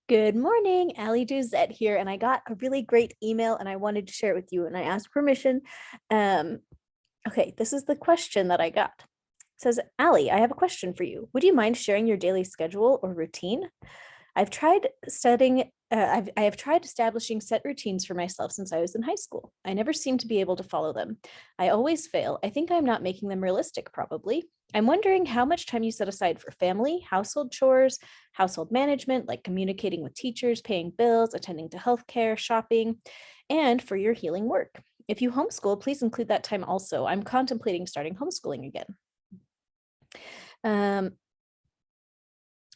Good morning, Allie Duzette here, and I got a really great email and I wanted to share it with you and I asked permission. Um, okay, this is the question that I got. It says, Allie, I have a question for you. Would you mind sharing your daily schedule or routine? I've tried studying, I have tried establishing set routines for myself since I was in high school. I never seem to be able to follow them. I always fail. I think I'm not making them realistic, probably. I'm wondering how much time you set aside for family, household chores, household management, like communicating with teachers, paying bills, attending to healthcare, shopping, and for your healing work. If you homeschool, please include that time also. I'm contemplating starting homeschooling again.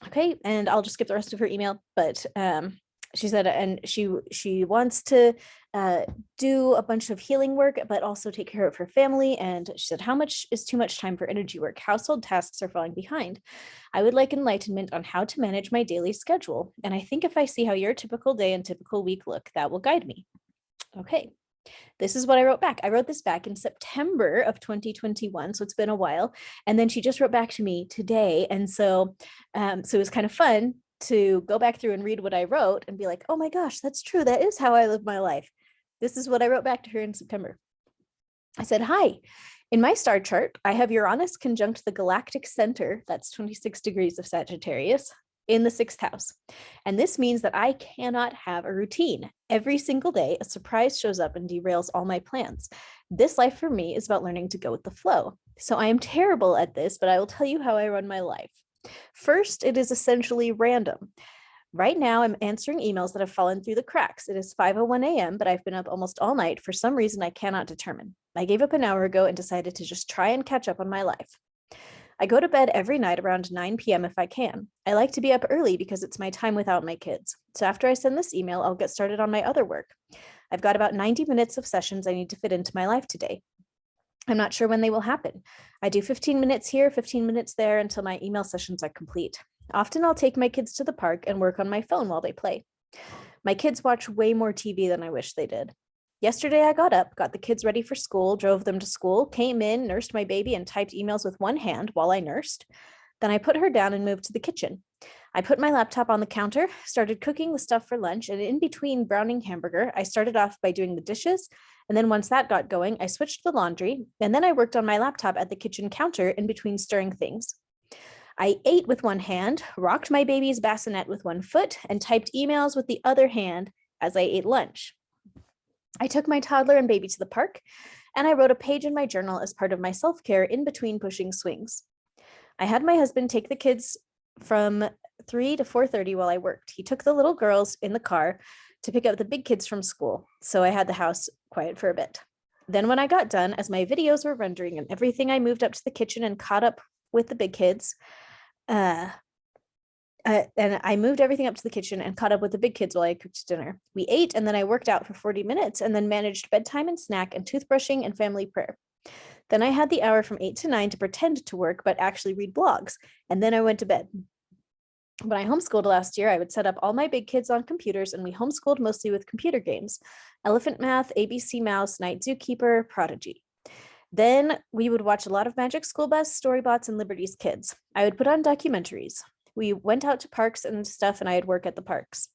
Okay, and I'll just skip the rest of her email, but she said, and she wants to do a bunch of healing work, but also take care of her family. And she said, how much is too much time for energy work? Household tasks are falling behind. I would like enlightenment on how to manage my daily schedule. And I think if I see how your typical day and typical week look, that will guide me. Okay. This is what I wrote back. I wrote this back in September of 2021, so it's been a while. And then she just wrote back to me today, and so it was kind of fun to go back through and read what I wrote and be like, oh my gosh, that's true. That is how I live my life. This is what I wrote back to her in September. I said, hi. In my star chart, I have Uranus conjunct the galactic center, that's 26 degrees of Sagittarius, in the 6th house. And this means that I cannot have a routine. Every single day, a surprise shows up and derails all my plans. This life for me is about learning to go with the flow. So I am terrible at this, but I will tell you how I run my life. First, it is essentially random. Right now, I'm answering emails that have fallen through the cracks. It is 5:01 a.m., but I've been up almost all night for some reason I cannot determine. I gave up an hour ago and decided to just try and catch up on my life. I go to bed every night around 9 p.m. if I can. I like to be up early because it's my time without my kids. So after I send this email, I'll get started on my other work. I've got about 90 minutes of sessions I need to fit into my life today. I'm not sure when they will happen. I do 15 minutes here, 15 minutes there until my email sessions are complete. Often I'll take my kids to the park and work on my phone while they play. My kids watch way more TV than I wish they did. Yesterday, I got up, got the kids ready for school, drove them to school, came in, nursed my baby, and typed emails with one hand while I nursed. Then I put her down and moved to the kitchen. I put my laptop on the counter, started cooking the stuff for lunch, and in between browning hamburger, I started off by doing the dishes. And then once that got going, I switched the laundry, and then I worked on my laptop at the kitchen counter in between stirring things. I ate with one hand, rocked my baby's bassinet with one foot, and typed emails with the other hand as I ate lunch. I took my toddler and baby to the park, and I wrote a page in my journal as part of my self-care in between pushing swings. I had my husband take the kids from 3 to 4:30 while I worked. He took the little girls in the car to pick up the big kids from school, so I had the house quiet for a bit. Then when I got done, as my videos were rendering and everything, I moved up to the kitchen and caught up with the big kids. And I moved everything up to the kitchen and caught up with the big kids while I cooked dinner. We ate, and then I worked out for 40 minutes and then managed bedtime and snack and toothbrushing and family prayer. Then I had the hour from 8 to 9 to pretend to work, but actually read blogs. And then I went to bed. When I homeschooled last year, I would set up all my big kids on computers, and we homeschooled mostly with computer games: Elephant Math, ABC Mouse, Night Zookeeper, Prodigy. Then we would watch a lot of Magic School Bus, Storybots, and Liberty's Kids. I would put on documentaries. We went out to parks and stuff, and I'd work at the parks.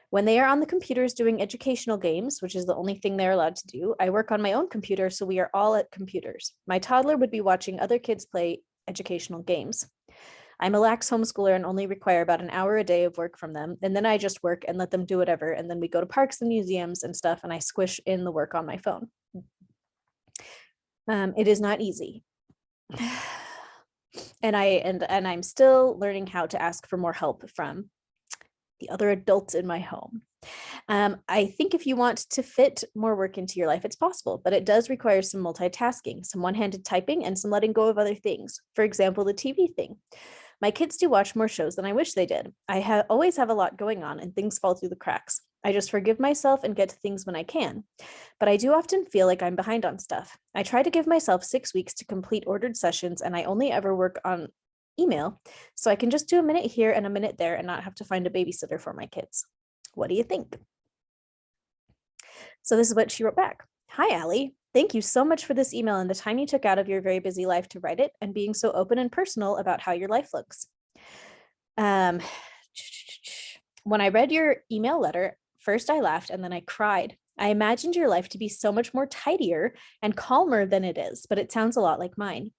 When they are on the computers doing educational games, which is the only thing they're allowed to do, I work on my own computer, so we are all at computers. My toddler would be watching other kids play educational games. I'm a lax homeschooler and only require about an hour a day of work from them, and then I just work and let them do whatever, and then we go to parks and museums and stuff, and I squish in the work on my phone. It is not easy. And I'm still learning how to ask for more help from the other adults in my home. I think if you want to fit more work into your life, it's possible, but it does require some multitasking, some one-handed typing, and some letting go of other things. For example, the TV thing. My kids do watch more shows than I wish they did. I always have a lot going on and things fall through the cracks. I just forgive myself and get to things when I can. But I do often feel like I'm behind on stuff. I try to give myself 6 weeks to complete ordered sessions, and I only ever work on email, so I can just do a minute here and a minute there and not have to find a babysitter for my kids. What do you think? So this is what she wrote back. Hi, Allie. Thank you so much for this email and the time you took out of your very busy life to write it and being so open and personal about how your life looks. When I read your email letter, first I laughed and then I cried. I imagined your life to be so much more tidier and calmer than it is, but it sounds a lot like mine.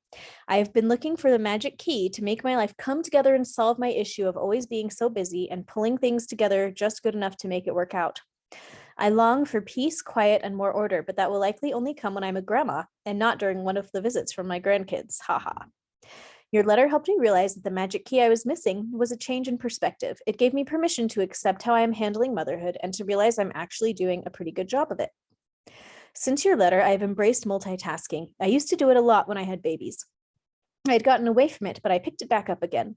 I have been looking for the magic key to make my life come together and solve my issue of always being so busy and pulling things together just good enough to make it work out. I long for peace, quiet, and more order, but that will likely only come when I'm a grandma and not during one of the visits from my grandkids. Haha. Your letter helped me realize that the magic key I was missing was a change in perspective. It gave me permission to accept how I am handling motherhood and to realize I'm actually doing a pretty good job of it. Since your letter, I have embraced multitasking. I used to do it a lot when I had babies. I had gotten away from it, but I picked it back up again.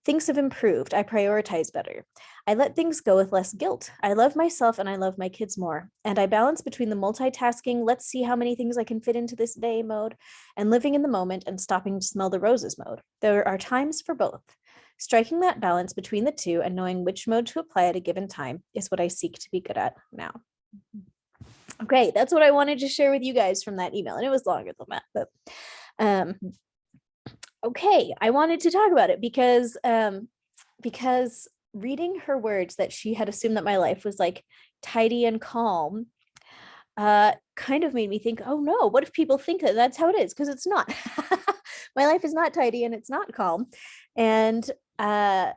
Things have improved. I prioritize better. I let things go with less guilt. I love myself and I love my kids more. And I balance between the multitasking, let's see how many things I can fit into this day mode, and living in the moment and stopping to smell the roses mode. There are times for both. Striking that balance between the two and knowing which mode to apply at a given time is what I seek to be good at now. Okay, that's what I wanted to share with you guys from that email. And it was longer than that, but okay, I wanted to talk about it because reading her words that she had assumed that my life was like tidy and calm kind of made me think, oh no, what if people think that that's how it is? Because it's not. My life is not tidy and it's not calm. And it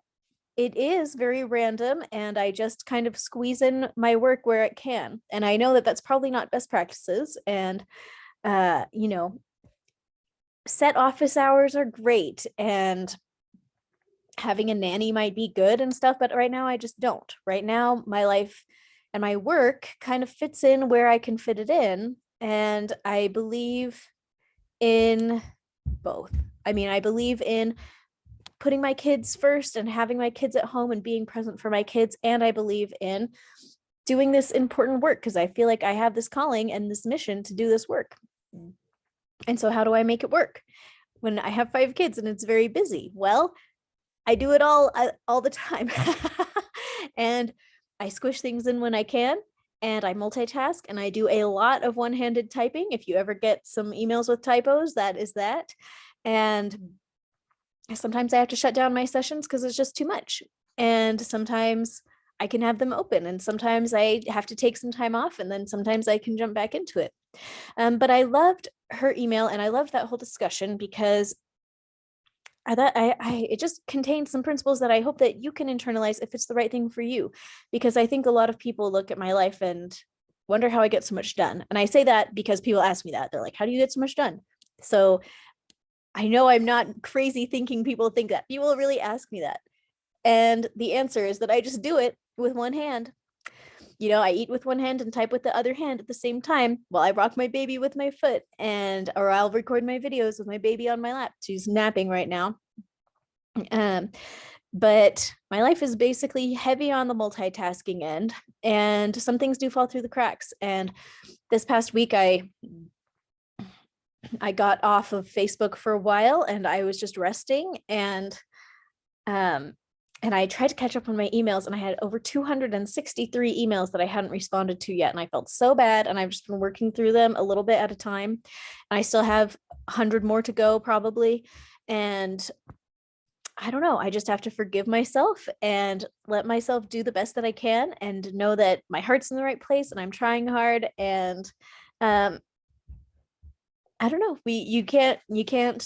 is very random, and I just kind of squeeze in my work where it can. And I know that that's probably not best practices. And, you know, set office hours are great, and having a nanny might be good and stuff, but right now I just don't. Right now, my life and my work kind of fits in where I can fit it in. And I believe in both. I mean, I believe in putting my kids first and having my kids at home and being present for my kids. And I believe in doing this important work because I feel like I have this calling and this mission to do this work. And so how do I make it work when I have 5 kids and it's very busy? Well, I do it all the time. And I squish things in when I can, and I multitask, and I do a lot of one-handed typing. If you ever get some emails with typos, that is that. And sometimes I have to shut down my sessions because it's just too much. And sometimes I can have them open, and sometimes I have to take some time off, and then sometimes I can jump back into it. But I loved her email, and I loved that whole discussion because it just contains some principles that I hope that you can internalize if it's the right thing for you. Because I think a lot of people look at my life and wonder how I get so much done. And I say that because people ask me that. They're like, how do you get so much done? So I know I'm not crazy thinking people think that. People really ask me that. And the answer is that I just do it with one hand. You know, I eat with one hand and type with the other hand at the same time while I rock my baby with my foot, or I'll record my videos with my baby on my lap. She's napping right now. But my life is basically heavy on the multitasking end, and some things do fall through the cracks. And this past week, I got off of Facebook for a while, and I was just resting, and I tried to catch up on my emails, and I had over 263 emails that I hadn't responded to yet. And I felt so bad. And I've just been working through them a little bit at a time. And I still have 100 more to go probably. And I don't know, I just have to forgive myself and let myself do the best that I can and know that my heart's in the right place and I'm trying hard. And I don't know, you can't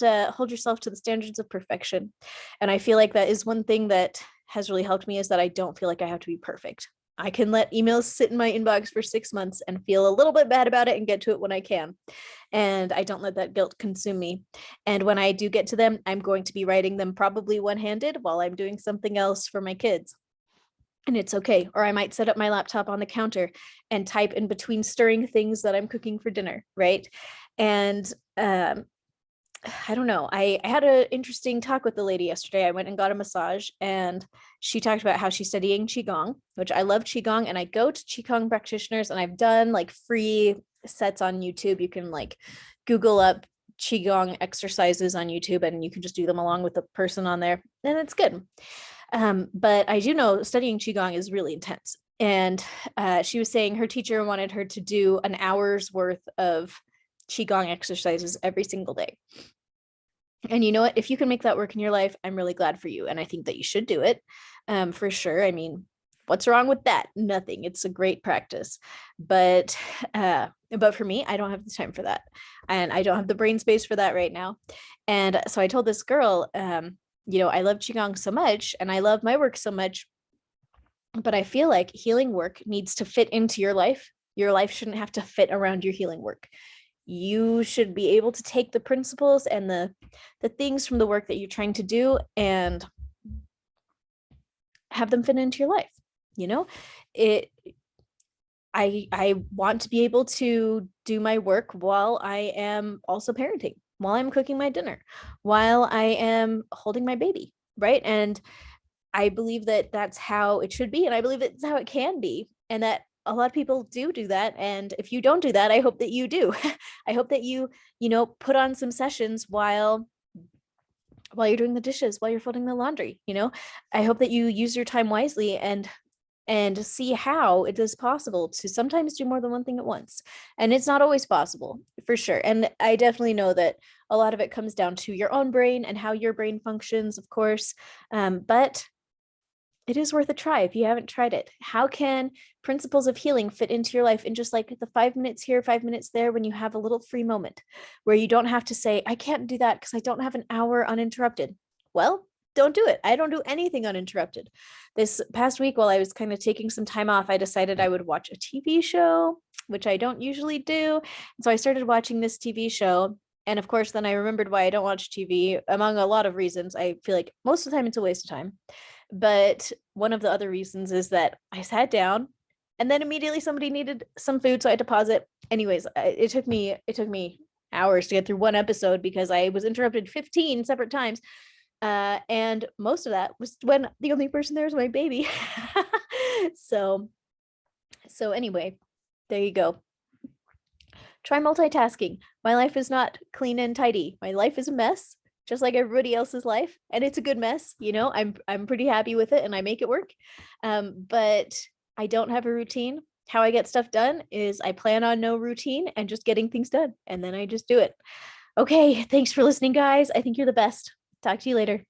hold yourself to the standards of perfection. And I feel like that is one thing that has really helped me, is that I don't feel like I have to be perfect. I can let emails sit in my inbox for 6 months and feel a little bit bad about it and get to it when I can. And I don't let that guilt consume me. And when I do get to them, I'm going to be writing them probably one-handed while I'm doing something else for my kids. And it's okay. Or I might set up my laptop on the counter and type in between stirring things that I'm cooking for dinner, right? And I don't know. I had an interesting talk with the lady yesterday. I went and got a massage, and she talked about how she's studying Qigong, which I love Qigong. And I go to Qigong practitioners, and I've done like free sets on YouTube. You can like Google up Qigong exercises on YouTube, and you can just do them along with the person on there, and it's good. But I do know studying Qigong is really intense. And she was saying her teacher wanted her to do an hour's worth of Qigong exercises every single day. And you know what? If you can make that work in your life, I'm really glad for you. And I think that you should do it for sure. I mean, What's wrong with that? Nothing. It's a great practice. But for me, I don't have the time for that. And I don't have the brain space for that right now. And so I told this girl, I love Qigong so much and I love my work so much, but I feel like healing work needs to fit into your life. Your life shouldn't have to fit around your healing work. You should be able to take the principles and the things from the work that you're trying to do and have them fit into your life. It I want to be able to do my work while I am also parenting, while I'm cooking my dinner, while I am holding my baby, right? And I believe that that's how it should be, and I believe it's how it can be, and that a lot of people do that. And if you don't do that, I hope that you do. I hope that you put on some sessions while you're doing the dishes, while you're folding the laundry. I hope that you use your time wisely and see how it is possible to sometimes do more than one thing at once. And it's not always possible, for sure. And I definitely know that a lot of it comes down to your own brain and how your brain functions, of course. But it is worth a try if you haven't tried it. How can principles of healing fit into your life in just like the 5 minutes here, 5 minutes there, when you have a little free moment where you don't have to say, I can't do that because I don't have an hour uninterrupted? Well, don't do it. I don't do anything uninterrupted. This past week, while I was kind of taking some time off, I decided I would watch a TV show, which I don't usually do. And so I started watching this TV show. And of course, then I remembered why I don't watch TV, among a lot of reasons. I feel like most of the time it's a waste of time. But one of the other reasons is that I sat down and then immediately somebody needed some food, so I had to pause it. Anyways, it took me hours to get through one episode because I was interrupted 15 separate times. And most of that was when the only person there was my baby. so anyway, there you go. Try multitasking. My life is not clean and tidy. My life is a mess, just like everybody else's life, and it's a good mess. I'm pretty happy with it and I make it work. But I don't have a routine. How I get stuff done is I plan on no routine and just getting things done, and then I just do it. Okay, thanks for listening, guys. I think you're the best. Talk to you later.